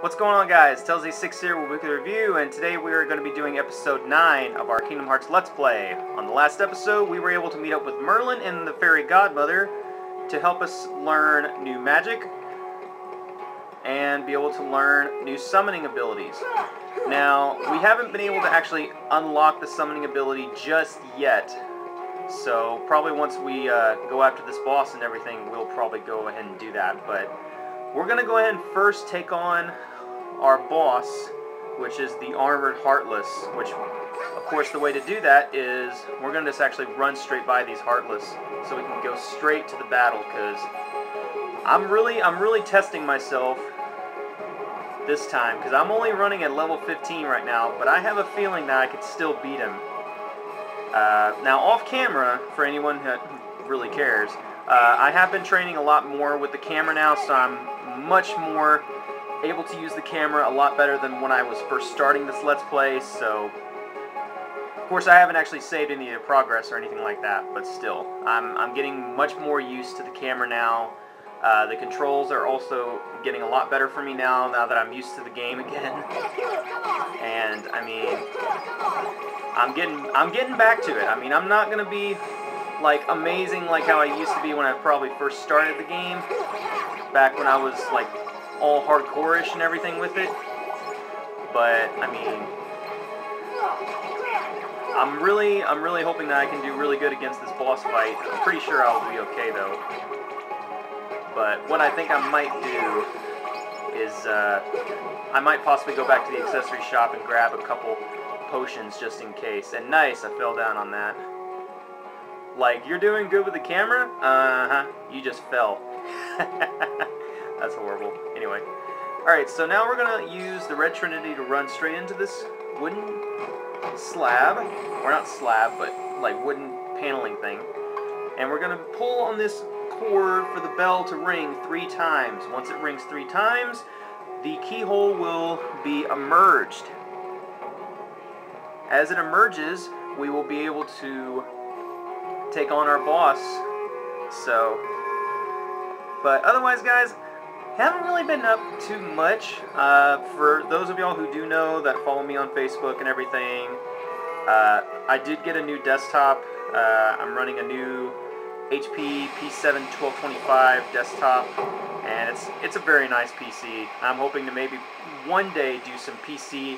What's going on, guys? Telzy6 here with Weekly Review, and today we are going to be doing episode 9 of our Kingdom Hearts Let's Play. On the last episode, we were able to meet up with Merlin and the Fairy Godmother to help us learn new magic and be able to learn new summoning abilities. Now, we haven't been able to actually unlock the summoning ability just yet, so probably once we go after this boss and everything, we'll probably go ahead and do that. But we're going to go ahead and first take on our boss, which is the armored Heartless, which, of course, the way to do that is we're going to just actually run straight by these Heartless so we can go straight to the battle, because I'm really testing myself this time, because I'm only running at level 15 right now, but I have a feeling that I could still beat him. Now, off camera, for anyone who really cares, I have been training a lot more with the camera now, so I'm much more able to use the camera a lot better than when I was first starting this Let's Play. So, of course, I haven't actually saved any of the progress or anything like that, but still, I'm getting much more used to the camera now. The controls are also getting a lot better for me now that I'm used to the game again. And I mean, I'm getting back to it. I mean, I'm not gonna be like amazing like how I used to be when I probably first started the game, back when I was like all hardcore-ish and everything with it. But I mean, I'm really hoping that I can do really good against this boss fight. I'm pretty sure I'll be okay though. But what I think I might do is I might possibly go back to the accessory shop and grab a couple potions just in case. And nice, I fell down on that. Like, you're doing good with the camera? Uh-huh, you just fell. That's horrible. Anyway. Alright, so now we're going to use the Red Trinity to run straight into this wooden slab. Or not slab, but like wooden paneling thing. And we're going to pull on this cord for the bell to ring 3 times. Once it rings 3 times, the keyhole will be emerged. As it emerges, we will be able to take on our boss. So, but otherwise, guys, haven't really been up too much. For those of y'all who do know, that follow me on Facebook and everything, I did get a new desktop. I'm running a new HP P7 1225 desktop, and it's a very nice PC. I'm hoping to maybe one day do some PC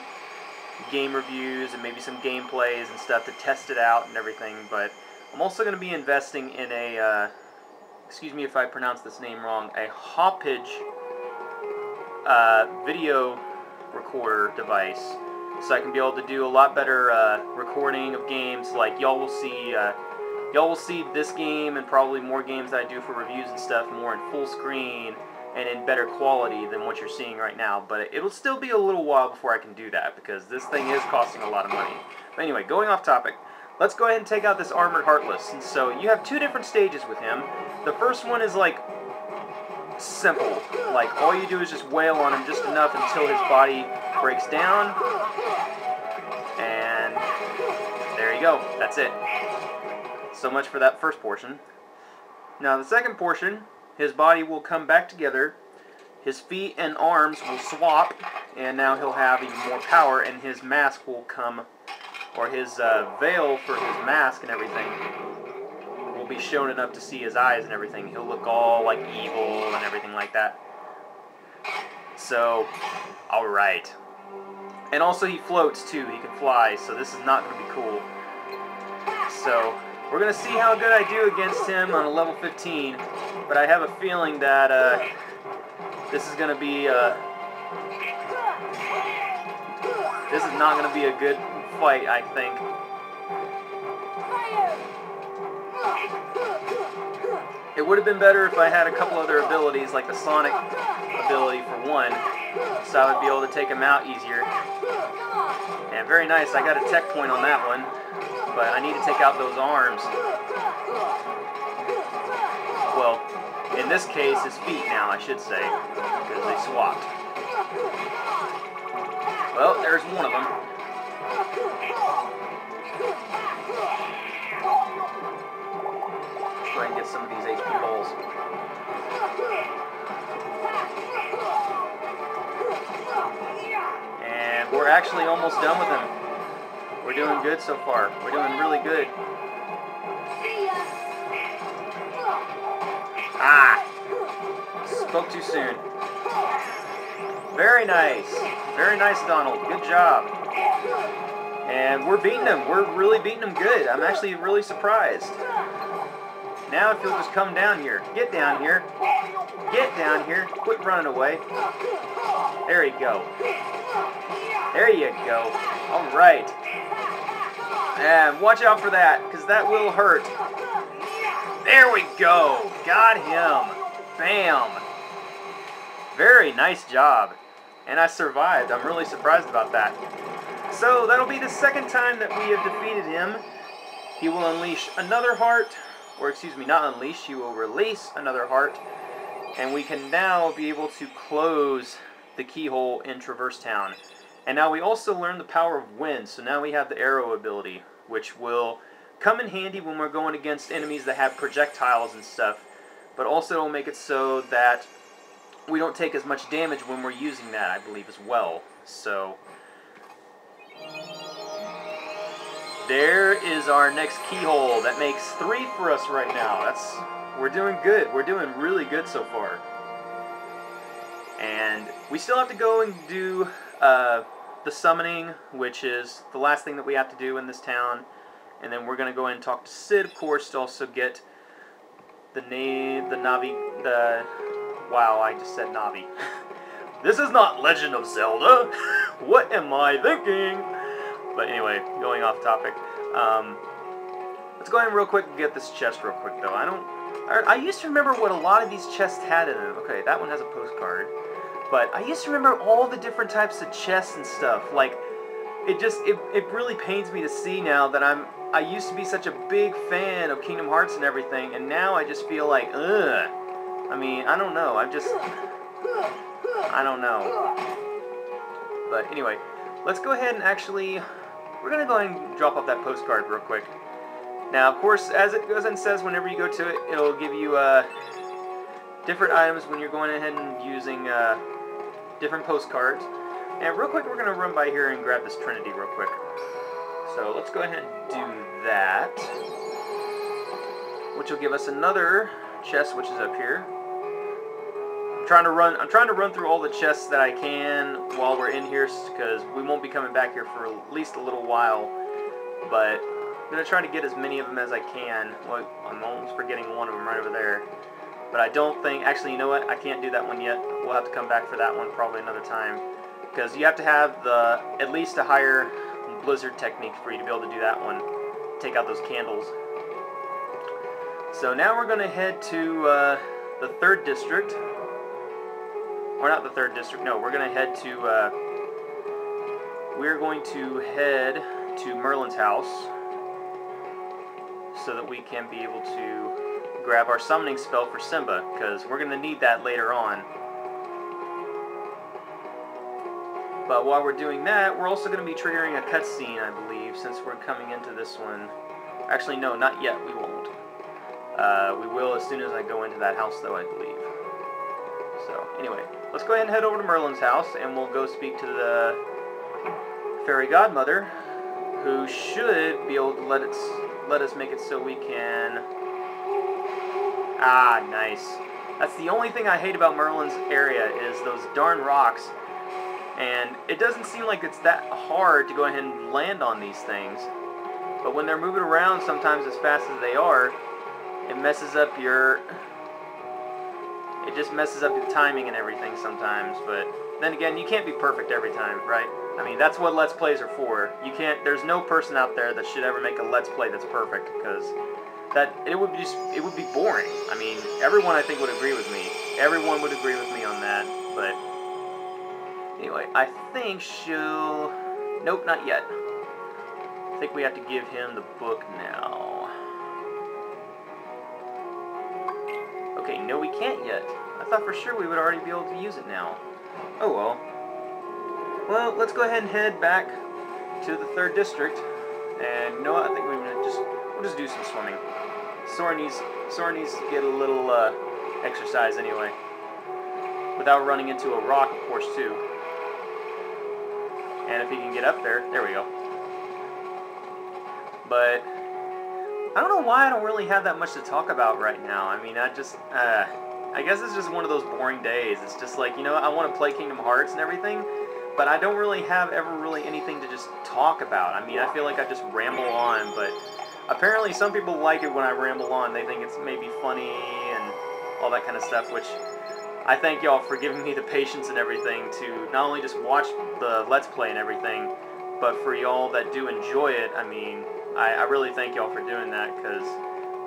game reviews and maybe some gameplays and stuff to test it out and everything. But I'm also going to be investing in a, excuse me if I pronounce this name wrong, a Hoppage video recorder device, so I can be able to do a lot better recording of games. Like, y'all will see this game and probably more games that I do for reviews and stuff more in full screen and in better quality than what you're seeing right now. But it'll still be a little while before I can do that, because this thing is costing a lot of money. But anyway, going off topic, let's go ahead and take out this armored Heartless. And so you have 2 different stages with him. The first one is like simple. Like, all you do is just wail on him just enough until his body breaks down. And there you go. That's it. So much for that first portion. Now the second portion, his body will come back together, his feet and arms will swap, and now he'll have even more power, and his mask will come, or his veil for his mask and everything will be shown enough to see his eyes and everything. He'll look all like evil and everything like that. So, alright. And also he floats too, he can fly, so this is not going to be cool. So, we're going to see how good I do against him on a level 15, but I have a feeling that this is going to be, this is not going to be a good fight, I think. It would have been better if I had a couple other abilities, like the Sonic ability for one, so I would be able to take him out easier. And very nice, I got a tech point on that one. But I need to take out those arms. Well, in this case, his feet now, I should say, because they swapped. Well, there's one of them. Try and get some of these HP balls. We're actually almost done with him. We're doing good so far. We're doing really good. Ah! Spoke too soon. Very nice. Very nice, Donald. Good job. And we're beating him. We're really beating him good. I'm actually really surprised. Now if you'll just come down here. Get down here. Get down here. Quit running away. There you go. There you go. Alright. And watch out for that, because that will hurt. There we go. Got him. Bam. Very nice job. And I survived. I'm really surprised about that. So that'll be the second time that we have defeated him. He will unleash another heart. Or excuse me, not unleash. He will release another heart. And we can now be able to close the keyhole in Traverse Town. And now we also learn the power of wind. So now we have the arrow ability, which will come in handy when we're going against enemies that have projectiles and stuff. But also it'll make it so that we don't take as much damage when we're using that, I believe, as well. So there is our next keyhole. That makes 3 for us right now. We're doing good. We're doing really good so far. And we still have to go and do the summoning, which is the last thing that we have to do in this town. And then we're going to go in and talk to Sid, of course, to also get the name, wow, I just said Navi. This is not Legend of Zelda. What am I thinking? But anyway, going off topic. Let's go ahead real quick and get this chest real quick, though. I used to remember what a lot of these chests had in them. Okay, that one has a postcard. But I used to remember all the different types of chests and stuff. Like, it really pains me to see now that I used to be such a big fan of Kingdom Hearts and everything, and now I just feel like, ugh. I mean, I don't know. I don't know. But anyway, let's go ahead and actually, we're going to go ahead and drop off that postcard real quick. Now, of course, as it goes and says, whenever you go to it, it'll give you different items when you're going ahead and using different postcards. And real quick, we're going to run by here and grab this Trinity real quick. So let's go ahead and do that, which will give us another chest, which is up here. I'm trying to run through all the chests that I can while we're in here, because we won't be coming back here for at least a little while. But I'm gonna try to get as many of them as I can. Well, I'm almost forgetting one of them right over there. But I don't think, actually, you know what? I can't do that one yet. We'll have to come back for that one probably another time, because you have to have at least a higher blizzard technique for you to be able to do that one. Take out those candles. So now we're going to head to the 3rd district. Or not the 3rd district, no, we're going to head to Merlin's house, so that we can be able to grab our summoning spell for Simba, because we're going to need that later on. But while we're doing that, we're also going to be triggering a cutscene, I believe, since we're coming into this one. Actually, no, not yet. We won't. We will as soon as I go into that house, though, I believe. So, anyway, let's go ahead and head over to Merlin's house, and we'll go speak to the fairy godmother, who should be able to let us make it so we can... Ah, nice. That's the only thing I hate about Merlin's area, is those darn rocks. And it doesn't seem like it's that hard to go ahead and land on these things. But when they're moving around sometimes as fast as they are, it messes up your... It just messes up your timing and everything sometimes. But then again, you can't be perfect every time, right? I mean, that's what Let's Plays are for. You can't... There's no person out there that should ever make a Let's Play that's perfect, because it would be boring. I mean, everyone I think would agree with me. Everyone would agree with me on that, but... Anyway, I think she'll... Nope, not yet. I think we have to give him the book now. Okay, no we can't yet. I thought for sure we would already be able to use it now. Oh well. Well, let's go ahead and head back to the 3rd district. And you know what? I think we'll just do some swimming. Sora needs to get a little exercise anyway. Without running into a rock, of course, too. And if he can get up there, there we go. But I don't know why I don't really have that much to talk about right now. I mean, I guess it's just one of those boring days. It's just like, you know, I want to play Kingdom Hearts and everything, but I don't really have ever really anything to just talk about. I mean, I feel like I just ramble on, but apparently some people like it when I ramble on. They think it's maybe funny and all that kind of stuff, which I thank y'all for giving me the patience and everything to not only just watch the Let's Play and everything, but for y'all that do enjoy it. I mean, I really thank y'all for doing that, because,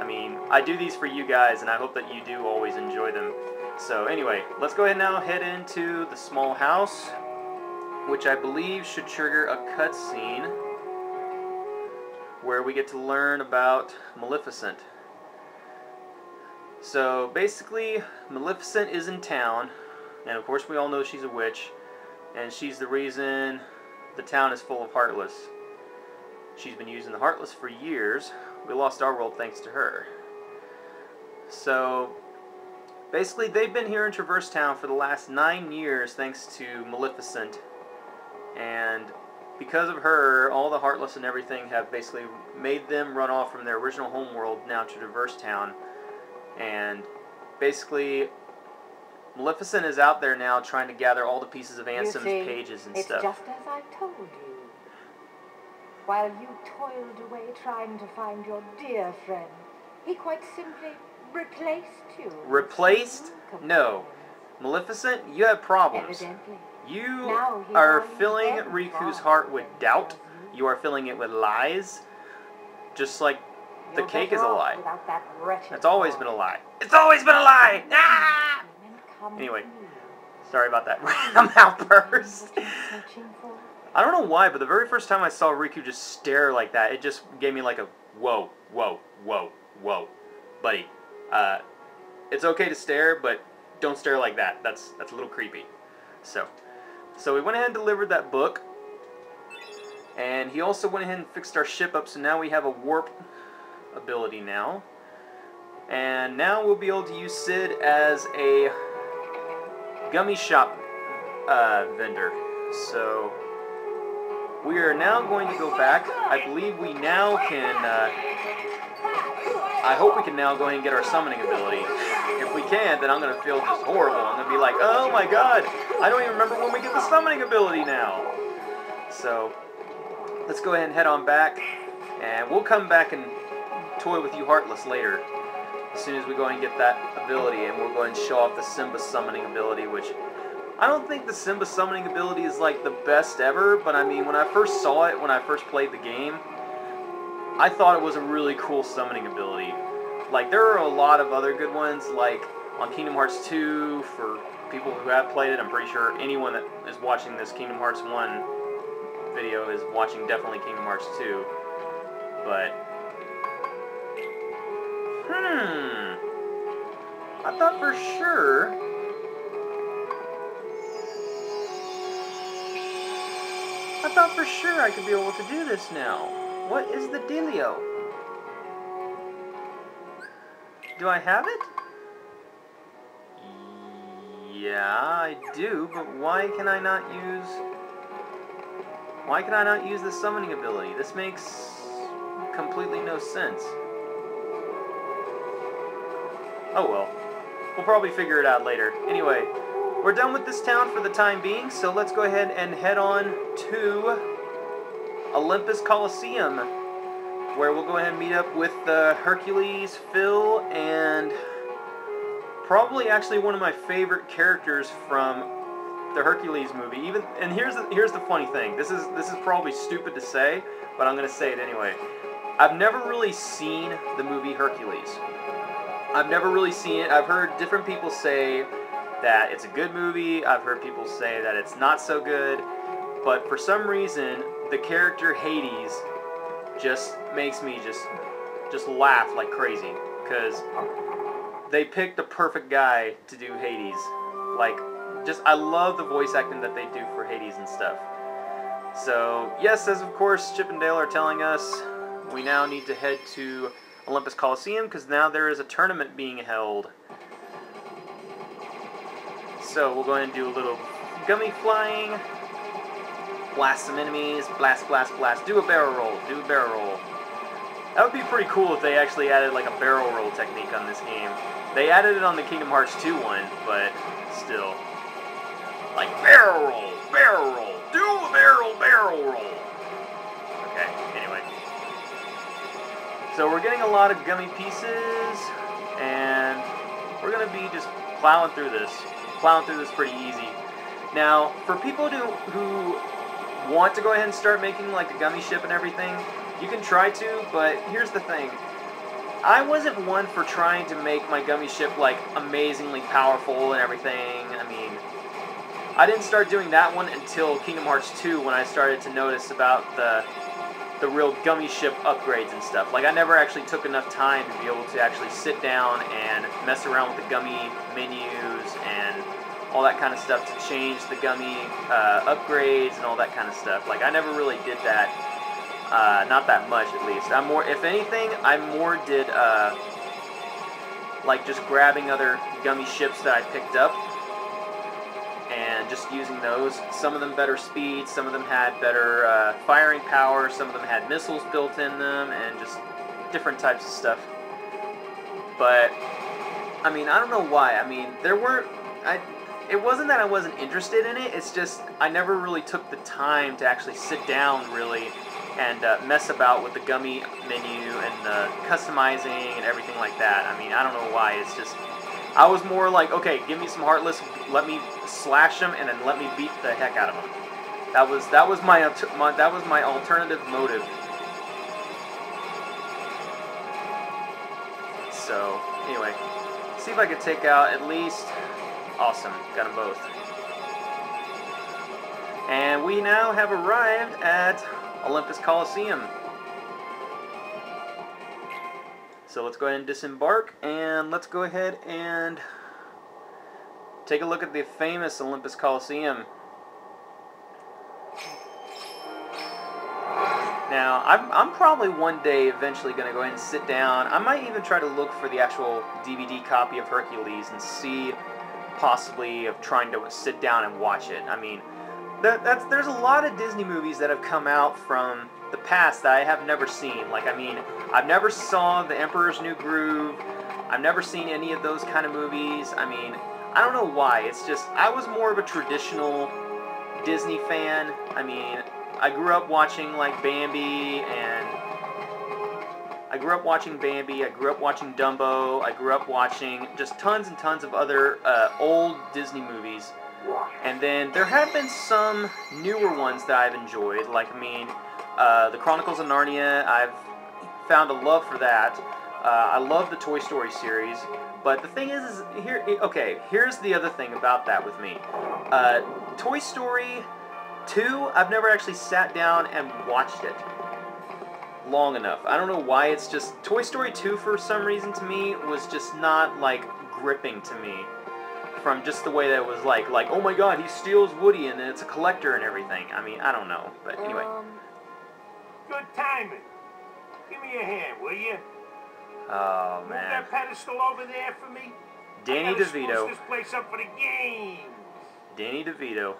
I mean, I do these for you guys, and I hope that you do always enjoy them. So anyway, let's go ahead now, head into the small house, which I believe should trigger a cutscene where we get to learn about Maleficent. So basically, Maleficent is in town, and of course we all know she's a witch, and she's the reason the town is full of Heartless. She's been using the Heartless for years. We lost our world thanks to her. So basically, they've been here in Traverse Town for the last 9 years thanks to Maleficent, and because of her, all the Heartless and everything have basically made them run off from their original homeworld now to Traverse Town. And basically, Maleficent is out there now trying to gather all the pieces of Ansem's pages and stuff. It's just as I told you. While you toiled away trying to find your dear friend, he quite simply replaced you. Replaced? No. Maleficent, you have problems. Evidently. You are filling Riku's heart with doubt. You are filling it with lies. Just like the cake is a lie. It's always been a lie. It's always been a lie! Ah! Anyway, sorry about that random outburst. I don't know why, but the very first time I saw Riku just stare like that, it just gave me like a whoa, whoa, whoa, whoa. Buddy, it's okay to stare, but don't stare like that. That's a little creepy. So we went ahead and delivered that book. And he also went ahead and fixed our ship up, so now we have a warp ability now. And now we'll be able to use Sid as a gummy shop vendor. So we are now going to go back. I believe we now can, I hope we can now go ahead and get our summoning ability. If we can't, then I'm going to feel just horrible. I'm going to be like, oh my god, I don't even remember when we get the summoning ability now. So let's go ahead and head on back, and we'll come back and toy with you Heartless later, as soon as we go and get that ability, and we'll go ahead and show off the Simba summoning ability, which I don't think the Simba summoning ability is like the best ever, but I mean, when I first saw it, when I first played the game, I thought it was a really cool summoning ability. Like, there are a lot of other good ones, like on Kingdom Hearts 2, for people who have played it. I'm pretty sure anyone that is watching this Kingdom Hearts 1 video is watching definitely Kingdom Hearts 2, but I thought for sure I could be able to do this now. What is the dealio? Do I have it? Yeah, I do, but why can I not use the summoning ability? This makes completely no sense. Oh well. We'll probably figure it out later. Anyway, we're done with this town for the time being, so let's go ahead and head on to Olympus Coliseum, where we'll go ahead and meet up with Hercules, Phil, and probably actually one of my favorite characters from the Hercules movie. And here's the funny thing. This is probably stupid to say, but I'm gonna say it anyway. I've never really seen the movie Hercules. I've never really seen it. I've heard different people say that it's a good movie. I've heard people say that it's not so good. But for some reason, the character Hades just makes me just laugh like crazy, because they picked the perfect guy to do Hades. Like, I love the voice acting that they do for Hades and stuff. So, yes, as of course Chip and Dale are telling us, we now need to head to Olympus Coliseum, because now there is a tournament being held. So we'll go ahead and do a little gummy flying. blast some enemies, blast, blast, blast, do a barrel roll, do a barrel roll. That would be pretty cool if they actually added like a barrel roll technique on this game. They added it on the Kingdom Hearts 2 one, but still. Like, barrel roll, do a barrel roll. Okay, anyway. So we're getting a lot of gummy pieces, and we're going to be just plowing through this pretty easy. Now, for people who want to go ahead and start making like a gummy ship and everything, you can try to, but here's the thing. I wasn't one for trying to make my gummy ship like amazingly powerful and everything. I mean, I didn't start doing that one until Kingdom Hearts 2 when I started to notice about the real gummy ship upgrades and stuff. Like, I never actually took enough time to be able to actually sit down and mess around with the gummy menus and all that kind of stuff to change the gummy upgrades and all that kind of stuff. Like, I never really did that. Not that much, at least. If anything, I more did, like, just grabbing other gummy ships that I picked up and just using those. Some of them better speed, some of them had better firing power, some of them had missiles built in them, and just different types of stuff. But, I mean, I don't know why. I mean, it wasn't that I wasn't interested in it, it's just I never really took the time to actually sit down, really, and mess about with the gummy menu and the customizing and everything like that. I mean, I don't know why. It's just, I was more like, okay, give me some Heartless, let me slash them, and then let me beat the heck out of them. That was my alternative motive. So anyway, see if I could take out at least. Awesome, got them both. And we now have arrived at Olympus Coliseum. So let's go ahead and disembark, and let's go ahead and take a look at the famous Olympus Coliseum. Now, I'm probably one day eventually going to go ahead and sit down. I might even try to look for the actual DVD copy of Hercules and see possibly of trying to sit down and watch it. I mean, there's a lot of Disney movies that have come out from the past that I have never seen. Like, I mean, I've never saw The Emperor's New Groove. I've never seen any of those kind of movies. I mean, I don't know why. It's just, I was more of a traditional Disney fan. I mean, I grew up watching, like, Bambi, and I grew up watching Dumbo, I grew up watching just tons and tons of other old Disney movies. And then there have been some newer ones that I've enjoyed, like, I mean, The Chronicles of Narnia. I've found a love for that. I love the Toy Story series. But the thing is here's the other thing about that with me. Toy Story 2, I've never actually sat down and watched it long enough. I don't know why. It's just Toy Story 2 for some reason to me was just not like gripping to me, from just the way that it was like oh my god, he steals Woody and it's a collector and everything. I mean, I don't know, but anyway. Good timing. Give me a hand, will you? Oh man. Move that pedestal over there for me. Danny DeVito. This place up for the games. Danny DeVito.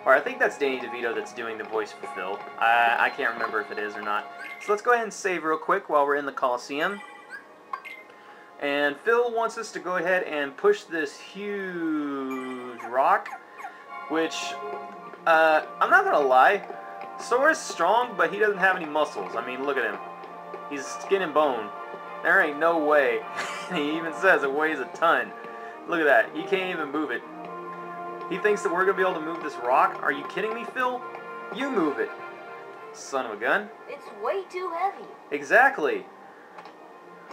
Or I think that's Danny DeVito that's doing the voice for Phil. I can't remember if it is or not. So let's go ahead and save real quick while we're in the Coliseum. And Phil wants us to go ahead and push this huge rock, which, I'm not gonna lie, Sora's strong, but he doesn't have any muscles. I mean, look at him. He's skin and bone. There ain't no way. He even says it weighs a ton. Look at that. He can't even move it. He thinks that we're going to be able to move this rock? Are you kidding me, Phil? You move it. Son of a gun. It's way too heavy. Exactly.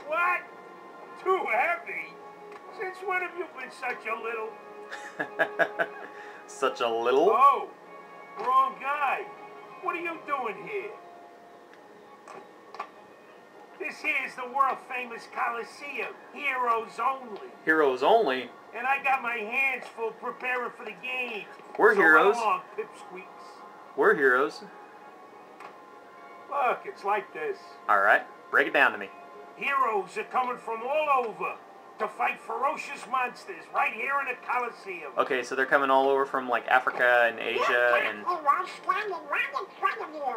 What? Too heavy? Since when have you been such a little... Such a little? Oh, wrong guy. What are you doing here? This here's the world-famous Coliseum. Heroes only. Heroes only? And I got my hands full preparing for the games. We're heroes. Run along, pipsqueaks. We're heroes. Look, it's like this. Alright, break it down to me. Heroes are coming from all over to fight ferocious monsters right here in the Coliseum. Okay, so they're coming all over from like Africa and Asia and...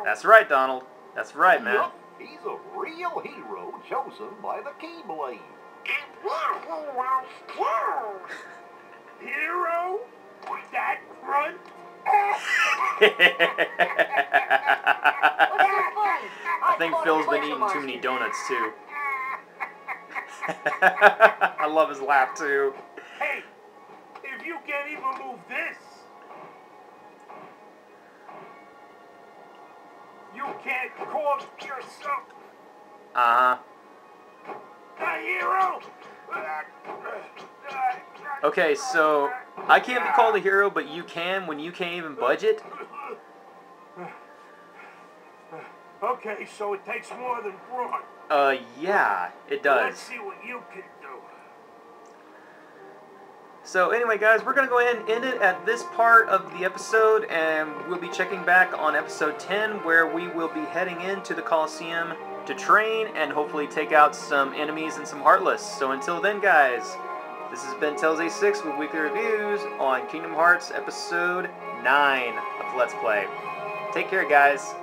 That's right, Donald. That's right, man. Yup, he's a real hero chosen by the Keyblade. Hero? That grunt? I think Phil's been eating too many donuts, too. I love his laugh, too. Hey, if you can't even move this, you can't call yourself Uh-huh. a hero. Okay, so I can't be called a hero, but you can when you can't even budget? Okay, so it takes more than brawn. Yeah, it Let's does. see what you can do. So anyway, guys, we're going to go ahead and end it at this part of the episode, and we'll be checking back on episode 10, where we will be heading into the Coliseum to train and hopefully take out some enemies and some Heartless. So until then, guys, this has been Tails A6 with weekly reviews on Kingdom Hearts episode 9 of Let's Play. Take care, guys.